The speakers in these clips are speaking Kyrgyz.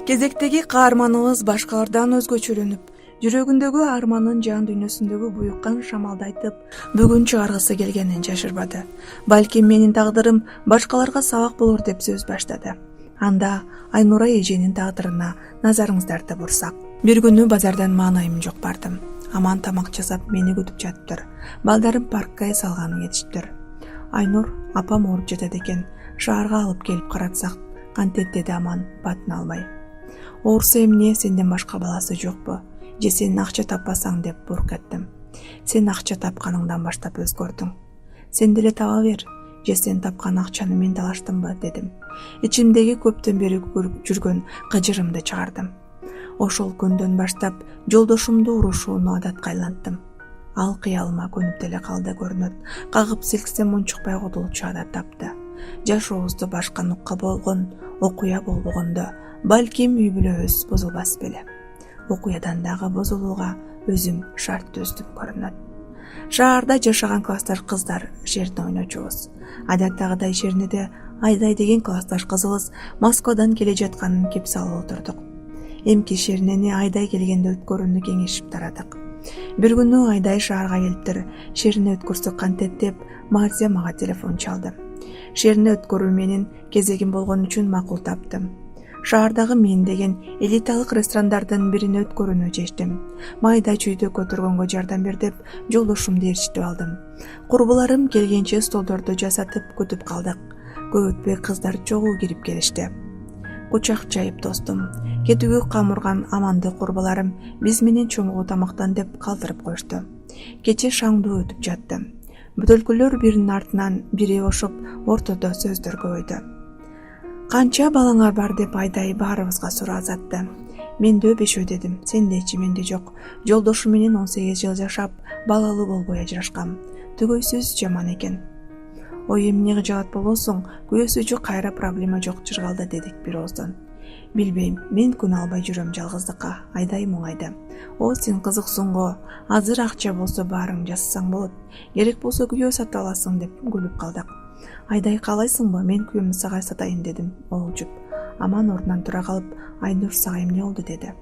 Кезектеги каарманыбыз башкалардан өзгөчөлөнүп, жүрөгүндөгү арманын жан дүйнөсүндөгү буюккан шамалды айтып, бүгүн чыгаргысы келгенин жашырбады. Балким менин тагдырым башкаларга сабак болор деп сөз баштады. Анда Айнура эженин тагдырына назарыңыздарды бурсак. Бир күнү базардан маанайым жок бардым. Аман тамак жасап мени күтүп жатыптыр. Балдарым паркка салганын кетиштир. Айнур апам ооруп жатат экен. Шаарга алып келип каратсак, кантет деди Аман батын албай. Оорусу эмне, сенден башка баласы жокпу? Же сен акча таппасаң деп бурк эттим. Сен акча тапканыңдан баштап өзгөрдүң. Сен деле таба бер. Же сен тапкан акчаны мен талаштымбы дедим. Ичимдеги көптөн бери жүргөн кыжырымды чыгардым. Ошол күндөн баштап жолдошумду урушууну адатка айланттым. Ал кыялыма көнүп деле калды көрүнөт. Кагып силксем унчукпай кудулчу адат тапты. Жашообузду башка нукка болгон окуя болбогондо, балким үй бүлөбүз бузулбас беле. Окуядан дагы бузулууга өзүм шарт түздүм көрүнөт. Шаарда жашаган классташ кыздар шерне ойночубуз. Адаттагыдай шернеде Айдай деген классташ кызыбыз Москвадан келе жатканын кеп салып отурдук. Эмки шернени Айдай келгенде өткөрүүнү кеңешип тарадык. Бир күнү Айдай шаарга келиптир. Шерне өткөрсөк кантет деп Марзия мага телефон чалды. Шерне өткөрүү менин кезегим болгон үчүн макул таптым. Шаардагы мен деген элиталык ресторандардын бирине өткөрүүнү чечтим. Майда чүйдү көтөргөнгө жардам бер деп жолдошумду ээрчитип алдым. Курбуларым келгенче столдорду жасатып күтүп калдык. Көп өтпөй кыздар чогуу кирип келишти. Кучак жайып тостум. Кетүүгө камырган Аманды курбуларым биз менен чоңгуу тамактан деп калтырып коюшту. Кече шаңдуу өтүп жатты. Бөтөлкөлөр биринин артынан бири бошуп, ортодо сөздөр көбөйдү. Канча балаңар бар деп Айдай баарыбызга суроо азатты. Менде 5 дедим, сендечи менде жок. Жолдошум менен 18 жыл жашап, балалуу болбой ажырашкам. Түгөйсүз жаман экен. Ой эмне кыжалат болосуң, күйөөсү кайра проблема жок жыргалда дедик бир ооздон. Билбейм, мен күнө албай жүрөм жалгыздыкка. Айдай муңайды. О, сен кызыксың го. Азыр акча болсо баарын жасасаң болот. Керек болсо күйөө сатып аласың деп күлүп калдык. Айдай каалайсыңбы, мен күйөөмдү сага сатайын дедим, оолжуп. Аман ордунан тура калып, Айнур сага эмне болду деди.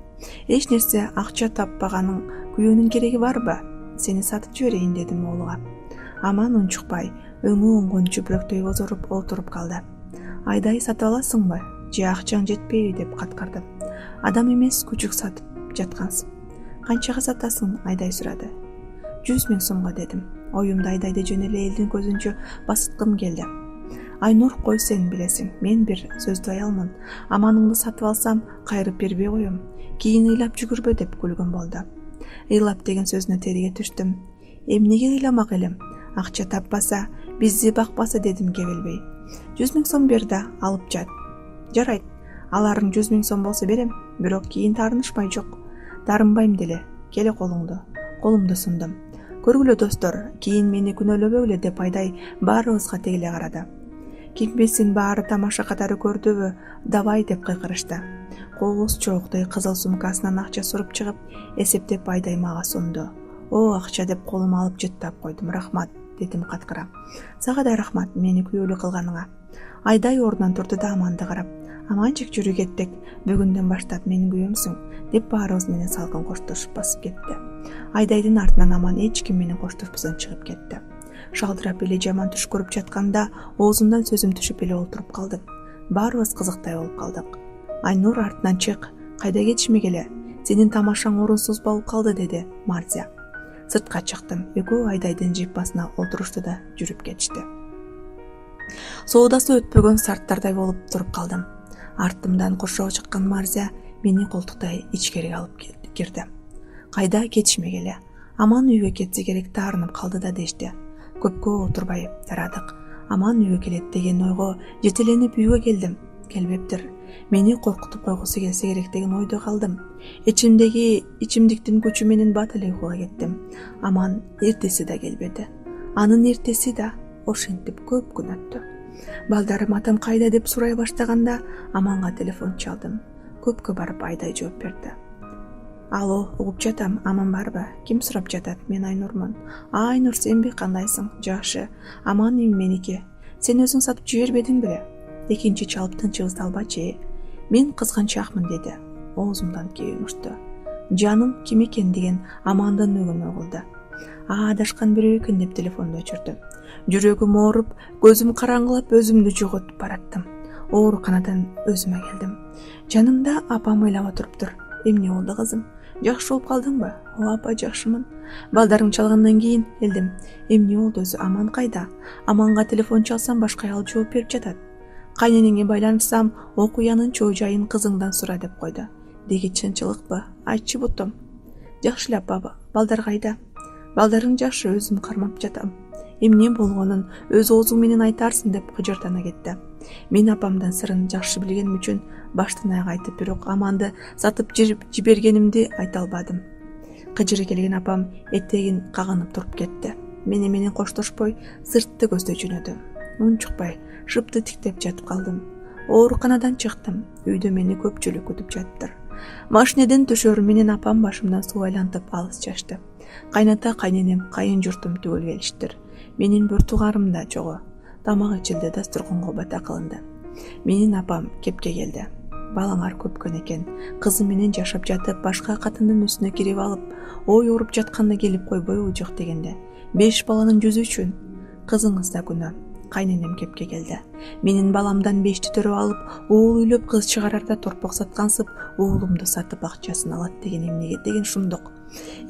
Эч нерсе, акча таппаганың күйөөнүн кереги барбы? Сени сатып жиберейин дедим оолуга. Аман унчукпай, өңү оңгон чүпүрөктөй бозоруп отуруп калды. Айдай сатып аласыңбы? Же акчаң жетпейби деп каткарды. Адам эмес, күчүк сатып жаткансың. Канчага сатасың? Айдай сурады. 100 000 сомго дедим. Оюмда Айдайды жөн эле элдин көзүнчө басыткым келди. Айнур, кой, сен билесиң, мен бир сөздү аялмын. Аманыңды сатып алсам, кайрып бербей коем. Кийин ыйлап жүгүрбө деп күлгөн болду. Ыйлап деген сөзүнө териге түштүм. Эмнеге ыйламак элем? Акча таппаса, бизди бакпаса дедим кебелбей. 100 000 сом бер да алып жат. Жарайт, аларың 100 000 сом болсо берем, бирок кийин таарынышмай жок. Таарынбайм деле, келе колумду сундум. Көргүлө достор, кийин мени күнөөлөбөгүлө деп Айдай баарыбызга тегиле карады. Ким билсин, баары тамаша катары көрдүбү, давай деп кыйкырышты. Кооз чооктой кызыл сумкасынан акча суруп чыгып, эсептеп Айдай мага сунду. О, акча деп колума алып жыттап койдум. Рахмат дедим каткыра. Сага да рахмат мени күбөлүк кылганыңа. Айдай ордунан турду да Аманды карап, Аманчик жүрү кеттик, бүгүндөн баштап менин күйөөмсүң деп баарыбыз менен салкын коштошуп басып кетти. Айдайдын артынан Аман эч ким менен коштошпостон чыгып кетти. Шалдырап эле жаман түш көрүп жатканда оозумдан сөзүм түшүп эле отуруп калдым. Баарыбыз кызыктай болуп калдык. Айнур, артынан чык, кайда кетишмегеле, сенин тамашаң орунсуз болуп калды деди Марзия. Сыртка чыктым. Экөө Айдайдын жипасына отурушту да жүрүп кетишти. Соодасы өтпөгөн сарттардай болуп туруп калдым. Артымдан кошоо чыккан Марзия мени колтуктай ичкериге алып кирди. Кайда кетишмегеле. Аман үйгө кетсе керек, таарынып калды да дешти. Көпкө отурбай тарадык. Аман үйгө келет деген ойго жетеленип үйгө келдим. Келбептир. Мени коркутуп койгусу келсе керек деген ойдо калдым. Ичимдеги ичимдиктин күчү менен бат эле уйкуга кеттим. Аман эртеси да келбеди. Анын эртеси да ошентип көп күн өттү. Балдарым атам кайда деп сурай баштаганда Аманга телефон чалдым. Көпкө барып Айдай жооп берди. Алло, угуп жатам, Аман барбы? Ким сурап жатат? Мен Айнурмун. Айнур, сенби, кандайсың? Жакшы. Аман меники. Сен өзүң сатып жибербедиң беле? Экинчи чалып тынчыбызды албачы. Мен кызганчакмын деди. Оозумдан кебин учту. Жаным ким экен деген Амандын өгүнү угулду. Адашкан бирөө экен деп телефонду өчүрдүм. Жүрөгүм ооруп, көзүм караңгылап, өзүмдү жоготуп бараттым. Ооруканадан өзүмө келдим. Жанымда апам ыйлап отуруптур. Эмне болду кызым? Жакшы болуп калдыңбы? Ооба апа, жакшымын. Балдарың чалгандан кийин элдим. Эмне болду өзү? Аман кайда? Аманга телефон чалсам башка аял жооп берип жатат. Кайненеңе байланышсам, окуянын чоо жайын кызыңдан сура деп койду. Деги чынчылыкпы? Айтчы бутум. Жакшы эле апа, балдар кайда? Балдарың жакшы, өзүм кармап жатам. Эмне болгонун өз оозуң менен айтарсың деп кыжыртана кетти. Мен апамдын сырын жакшы билгеним үчүн баштан аяк айтып, бирок Аманды сатып жибергенимди айта албадым. Кыжыры келген апам этегин каганып туруп кетти. Менен коштошпой сыртты көздөй жөнөдү. Унчукпай шыпты тиктеп жатып калдым. Ооруканадан чыктым. Үйдө мени көпчүлүк күтүп жатыптыр. Машинеден түшөрү менен апам башымдан суу айлантып алыс чачты. Кайната, кайненем, кайын журтум түгөл келиштир. Менин бир туугарым да жогу. Тамак ичилди, дастурканга бата кылынды. Менин апам кепке келди. Балаңар көпкөн экен. Кызы менен жашап жатып, башка катындын үстүнө кирип алып, ой уруп жатканда келип койбойбу жок дегенде. 5 баланын жүзү үчүн кызыңыз да күнөө. Кайненем кепке келди. Менин баламдан 5ти төрөп алып, уул үйлөп кыз чыгарарда торпок саткансып, уулумду сатып акчасын алат деген эмнеге деген шумдук.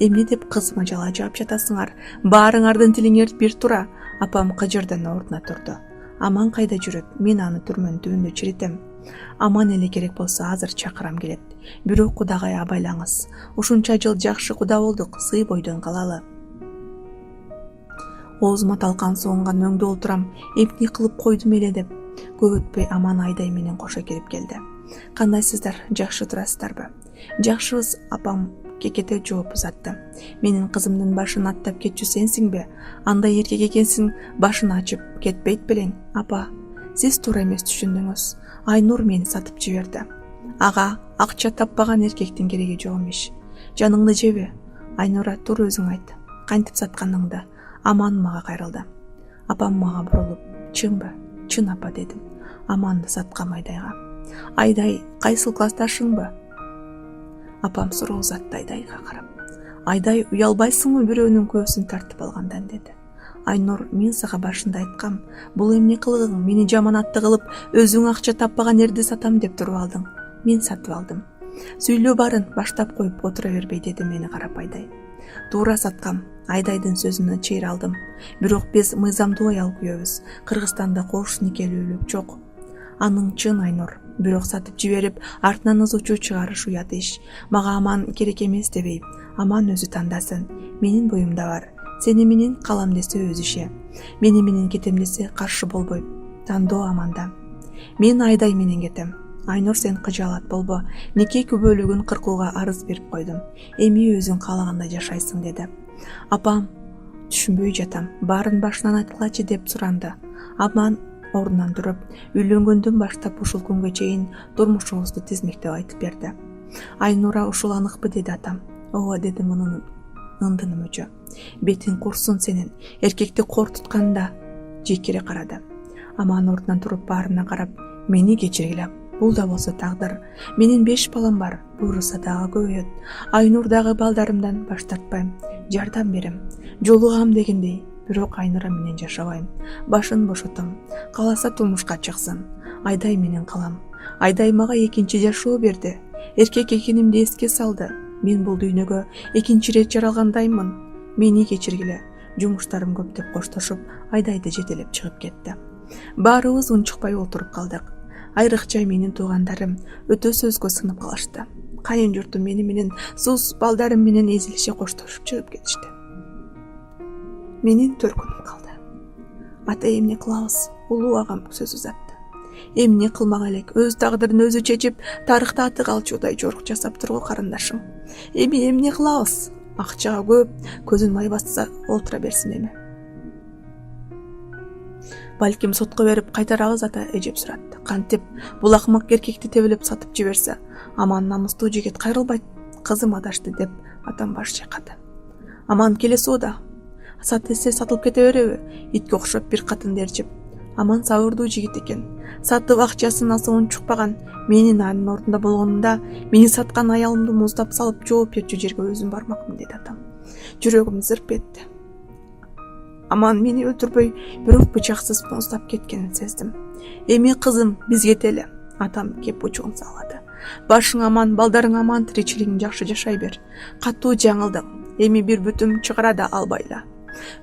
Эмне деп кызыма жала жаап жатасыңар? Баарыңардын тилиңер бир тура. Апам кыжырдан ордуна турду. Аман кайда жүрөт? Мен аны түрмөнүн түбүндө чиритем. Аман эле керек болсо азыр чакырам келет. Бирок Кудагай абайлаңыз. Ушунча жыл жакшы куда болдук, сый бойдон калалы. Оозума талкан соңган өңдө олтурам, эмне кылып койдум эле деп. Көп өтпөй Аман Айдай менен кошо кирип келди. Кандайсыздар, жакшы турасыздарбы? Жакшыбыз, апам кекете жооп узатты. Менин кызымдын башын аттап кетчү сенсиңби? Андай эркек экенсиң, башын ачып кетпейт белең. Апа, сиз туура эмес түшүндүңүз. Айнур мени сатып жиберди. Ага, акча таппаган эркектин кереги жок эмиш. Жаныңды жеби? Айнура, тур өзүң айт. Кантип сатканыңды? Аман мага кайрылды. Апам мага бурулуп, чынбы? Чын апа дедим. Аманды саткам Айдайга. Айдай, кайсыл классташыңбы? Апам суроо узатты Айдайга карап. Айдай, уялбайсыңбы бирөөнүн көбүсүн тартып алгандан деди. Айнур, мен сага башында айткам, бул эмне кылыгың? Мени жаманатты кылып, өзүң акча таппаган эрди сатам деп туруп алдың. Мен сатып алдым. Сүйлөө барын, баштап коюп отура бербей деди мени карап Айдай. Туура саткам. Айдайдын сөзүнө чейир алдым. Бирок биз мыйзамдуу аял күйөбүз. Кыргызстанда кош никелүүлүк жок. Аның чын Айнур. Бирок сатып жиберип, артынан ызучу чыгарыш уят иш. Мага Аман керек эмес дебейм. Аман өзү тандасын. Менин боюмда бар. Сени менен калам десе өз иши. Мени менен кетем десе каршы болбойм. Тандоо Аманда. Мен Айдай менен кетем. Айнур, сен кыжаалат болбо. Неке күбөлүгүн кыркууга арыз берип койдум. Эми өзүң каалагандай жашайсың деди. Апам, түшүнбөй жатам. Баарын башынан айткылачы деп суранды. Аман ордунан туруп, үйлөнгөндөн баштап ушул күнгө чейин турмушубузду тизмектеп айтып берди. Айнура ушул аныкпы деди атам. Ооба деди мунун ындыным өчө. Бетиң курсун сенин. Эркекти кор тутканда жекере карады. Аман ордунан туруп баарына карап, мени кечиргиле. Бул да болсо тагдыр. Менин 5 балам бар. Буйруса дагы көбөйөт. Айнур дагы балдарымдан баш тартпайм. Жардам берем. Жолугам дегендей. Бирок Айнура менен жашабайм. Башын бошотом. Кааласа турмушка чыксын. Айдай менен калам. Айдай мага экинчи жашоо берди. Эркек экенимди эске салды. Мен бул дүйнөгө экинчи рет жаралгандаймын. Мени кечиргиле. Жумуштарым көп деп коштошуп, Айдайды жетелеп чыгып кетти. Баарыбыз унчукпай отуруп калдык. Айрыкча менин туугандарым өтө сөзгө сынып калышты. Кайын журтум менен сус балдарым менен эзилише коштошуп чыгып кетишти. Менин төркүнүм калды. Ата, эмне кылабыз? Улуу агам сөз узатты. Эмне кылмак элек, өз тагдырын өзү чечип, тарыхта аты калчудай жорук жасап тургу карындашым. Эми эмне кылабыз? Акчага көп, көзүн май басса олтура берсин эми. Балким сотко берип кайтарабыз ата, эжеп суратты. Кантип бул акмак эркекти тебелеп сатып жиберсе, Аман намыстуу жигит кайрылбайт. Кызым адашты деп атам баш чайкады. Аман келе соода. Сат десе сатылып кете береби? Итке окшоп бир катынды ээрчип. Аман сабырдуу жигит экен. Сатып акчасын асыбын чукпаган. Менин анын ордунда болгонумда мени саткан аялымды муздап салып жооп берчү жерге өзүм бармакмын, деди атам. Жүрөгүм зырп этти. Аман мени өлтүрбөй, бирок бычаксыз муздап кеткенин сездим. Эми кызым, биз кетели. Атам кеп бучугун салады. Башың аман, балдарың аман, тиричилигиң жакшы жашай бер. Катуу жаңылдым. Эми бир бүтүм чыгара да албайла.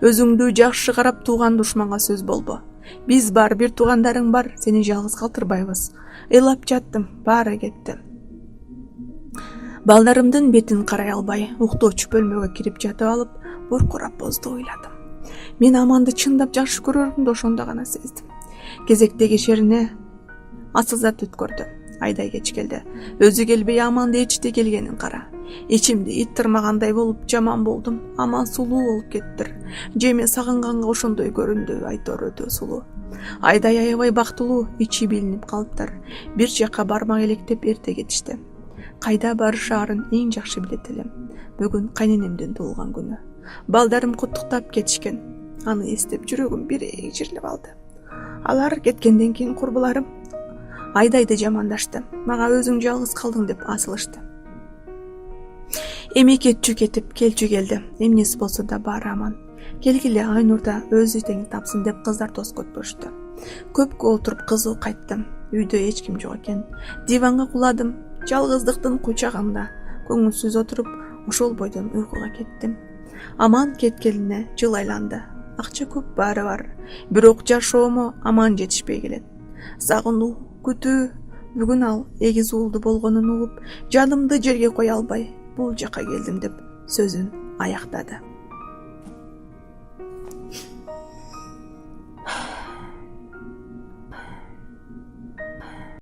Өзүңдү жакшы карап, тууган душманга сөз болбо. Биз бар, бир туугандарың бар, сени жалгыз калтырбайбыз. Ыйлап жаттым, баары кетти. Балдарымдын бетин карай албай, уктоочу бөлмөгө кирип жатып алып, боркурап бозду ойладым. Мен Аманды чындап жакшы көрөрүмдү ошондо гана сездим. Кезектеги шерине асылзат өткөрдү. Айдай кеч келди. Өзү келбей Аманды ичти келгенин кара. Ичимди ит тырмагандай болуп жаман болдум. Аман сулуу болуп кеттир. Жеме сагынганга ошондой көрүндү, айтор өтө сулуу. Айдай аябай бактылуу, ичи билинип калыптыр. Бир жакка бармак электеп эрте кетишти. Кайда барышаарын эң жакшы билет элем. Бүгүн кайненемдин туулган күнү. Балдарым куттуктап кетишкен. Аны эстеп жүрөгүм бирей жирлеп алды. Алар кеткенден кийин курбуларым Айдайды жамандашты. Мага өзүң жалгыз калдың деп асылышты. Эми кетчү кетип, келчү келди. Эмнеси болсо да баары аман. Келгиле Айнурда өзү тең тапсын деп кыздар тоз көтбөштү. Көпкө отуруп кызуу кайттым. Үйдө эч ким жок экен. Диванга куладым. Жалгыздыктын кучагында көңүлсүз отуруп, ошол бойдон уйкуга кеттим. Аман кеткенине жыл айланды. Акча көп, баары бар. Бирок жашоому аман жетишпей келет. Сагынуу, күтүү. Бүгүн ал эгиз уулду болгонун угуп, жанымды жерге кое албай, бул жака келдим деп сөзүн аяктады.